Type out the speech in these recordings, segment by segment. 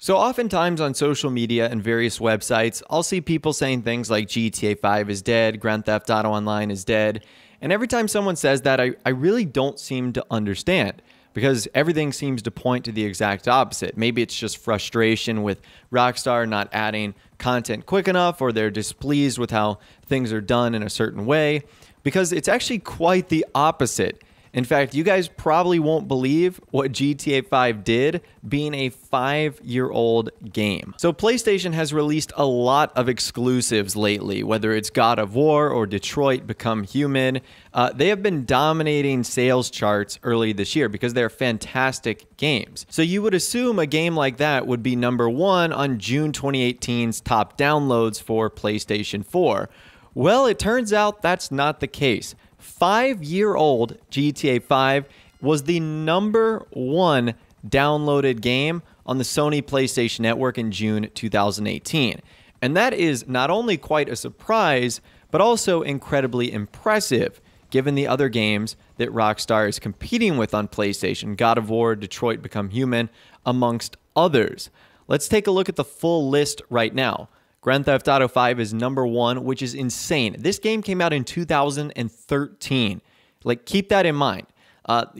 So oftentimes on social media and various websites, I'll see people saying things like GTA 5 is dead, Grand Theft Auto Online is dead. And every time someone says that, I really don't seem to understand because everything seems to point to the exact opposite. Maybe it's just frustration with Rockstar not adding content quick enough, or they're displeased with how things are done in a certain way, because it's actually quite the opposite. In fact, you guys probably won't believe what GTA 5 did being a 5-year-old game. So PlayStation has released a lot of exclusives lately, whether it's God of War or Detroit Become Human. They have been dominating sales charts early this year because they're fantastic games. So you would assume a game like that would be number one on June 2018's top downloads for PlayStation 4. Well, it turns out that's not the case. 5-year-old GTA 5 was the number one downloaded game on the Sony PlayStation Network in June 2018. And that is not only quite a surprise, but also incredibly impressive, given the other games that Rockstar is competing with on PlayStation, God of War, Detroit Become Human, amongst others. Let's take a look at the full list right now. Grand Theft Auto 5 is number one, which is insane. This game came out in 2013. Like, keep that in mind.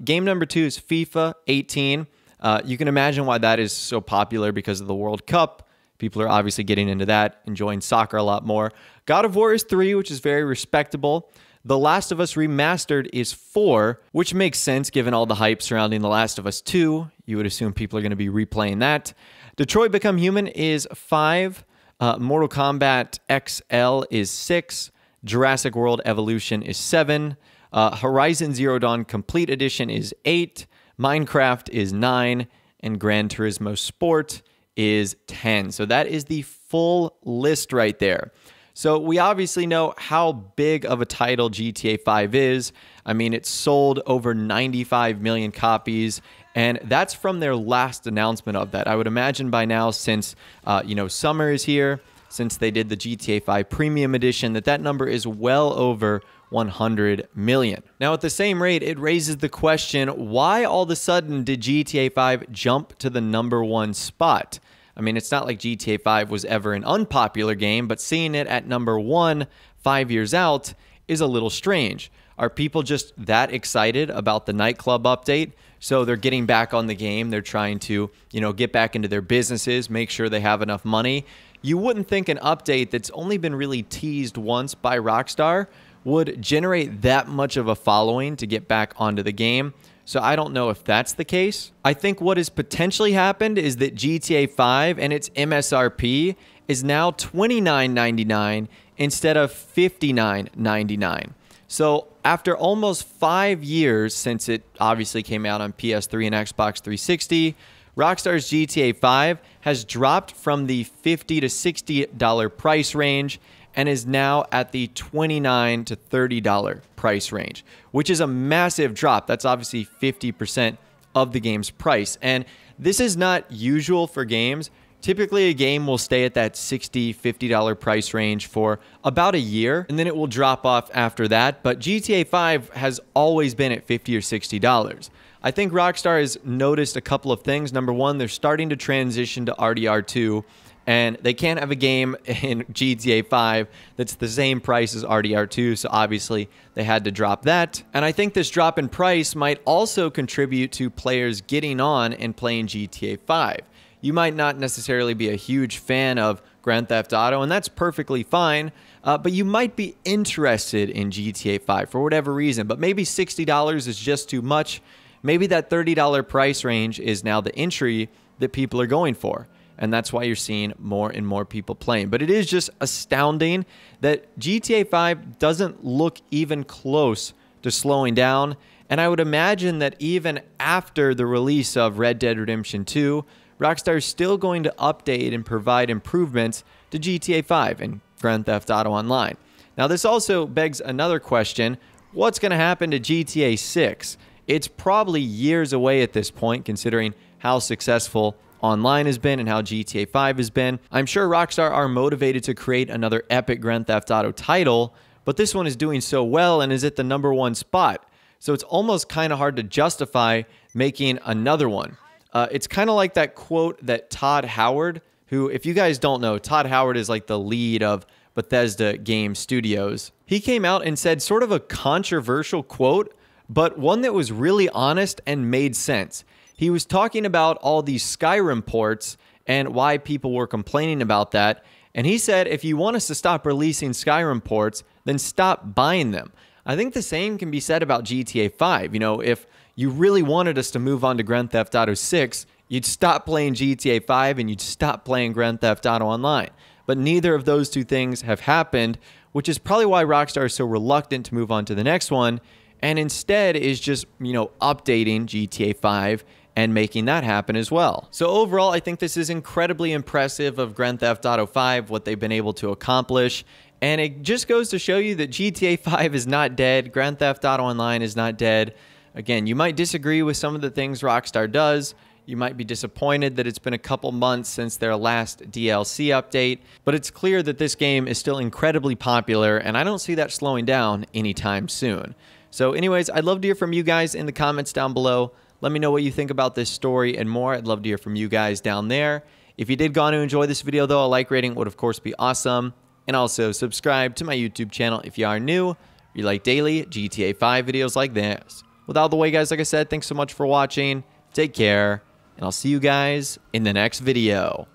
Game number two is FIFA 18. You can imagine why that is so popular because of the World Cup. People are obviously getting into that, enjoying soccer a lot more. God of War is 3, which is very respectable. The Last of Us Remastered is 4, which makes sense given all the hype surrounding The Last of Us 2. You would assume people are going to be replaying that. Detroit Become Human is 5. Mortal Kombat XL is 6. Jurassic World Evolution is 7. Horizon Zero Dawn Complete Edition is 8. Minecraft is 9. And Gran Turismo Sport is 10. So that is the full list right there. So we obviously know how big of a title GTA 5 is. I mean, it sold over 95 million copies, and that's from their last announcement of that. I would imagine by now, since summer is here, since they did the GTA 5 Premium Edition, that number is well over 100 million. Now, at the same rate, it raises the question, why all of a sudden did GTA 5 jump to the number one spot? I mean, it's not like GTA 5 was ever an unpopular game, but seeing it at number one 5 years out is a little strange. Are people just that excited about the nightclub update? So they're getting back on the game. They're trying to, get back into their businesses, make sure they have enough money. You wouldn't think an update that's only been really teased once by Rockstar would generate that much of a following to get back onto the game. So I don't know if that's the case. I think what has potentially happened is that GTA 5 and its MSRP is now $29.99 instead of $59.99. So after almost 5 years since it obviously came out on PS3 and Xbox 360, Rockstar's GTA 5 has dropped from the $50 to $60 price range and is now at the $29 to $30 price range, which is a massive drop. That's obviously 50% of the game's price. And this is not usual for games. Typically, a game will stay at that $60, $50 price range for about a year, and then it will drop off after that. But GTA 5 has always been at $50 or $60. I think Rockstar has noticed a couple of things. Number one, they're starting to transition to RDR2, and they can't have a game in GTA 5 that's the same price as RDR2, so obviously they had to drop that. And I think this drop in price might also contribute to players getting on and playing GTA 5. You might not necessarily be a huge fan of Grand Theft Auto, and that's perfectly fine, but you might be interested in GTA 5 for whatever reason, but maybe $60 is just too much. Maybe that $30 price range is now the entry that people are going for. And that's why you're seeing more and more people playing. But it is just astounding that GTA 5 doesn't look even close to slowing down. And I would imagine that even after the release of Red Dead Redemption 2, Rockstar is still going to update and provide improvements to GTA 5 and Grand Theft Auto Online. Now, this also begs another question. What's going to happen to GTA 6? It's probably years away at this point, considering how successful Online has been and how GTA 5 has been. I'm sure Rockstar are motivated to create another epic Grand Theft Auto title, but this one is doing so well and is at the number one spot. So it's almost kind of hard to justify making another one. It's kind of like that quote that Todd Howard, who, if you guys don't know, Todd Howard is like the lead of Bethesda Game Studios. He came out and said sort of a controversial quote, but one that was really honest and made sense. He was talking about all these Skyrim ports and why people were complaining about that. And he said, if you want us to stop releasing Skyrim ports, then stop buying them. I think the same can be said about GTA 5. You know, if you really wanted us to move on to Grand Theft Auto 6, you'd stop playing GTA 5 and you'd stop playing Grand Theft Auto Online. But neither of those two things have happened, which is probably why Rockstar is so reluctant to move on to the next one, and instead is just, updating GTA 5 and making that happen as well. So overall, I think this is incredibly impressive of Grand Theft Auto 5, what they've been able to accomplish. And it just goes to show you that GTA 5 is not dead. Grand Theft Auto Online is not dead. Again, you might disagree with some of the things Rockstar does. You might be disappointed that it's been a couple months since their last DLC update, but it's clear that this game is still incredibly popular, and I don't see that slowing down anytime soon. So anyways, I'd love to hear from you guys in the comments down below. Let me know what you think about this story and more. I'd love to hear from you guys down there. If you did go on to enjoy this video, though, a like rating would, of course, be awesome. And also subscribe to my YouTube channel if you are new, or you like daily GTA 5 videos like this. With all the way, guys, like I said, thanks so much for watching. Take care, and I'll see you guys in the next video.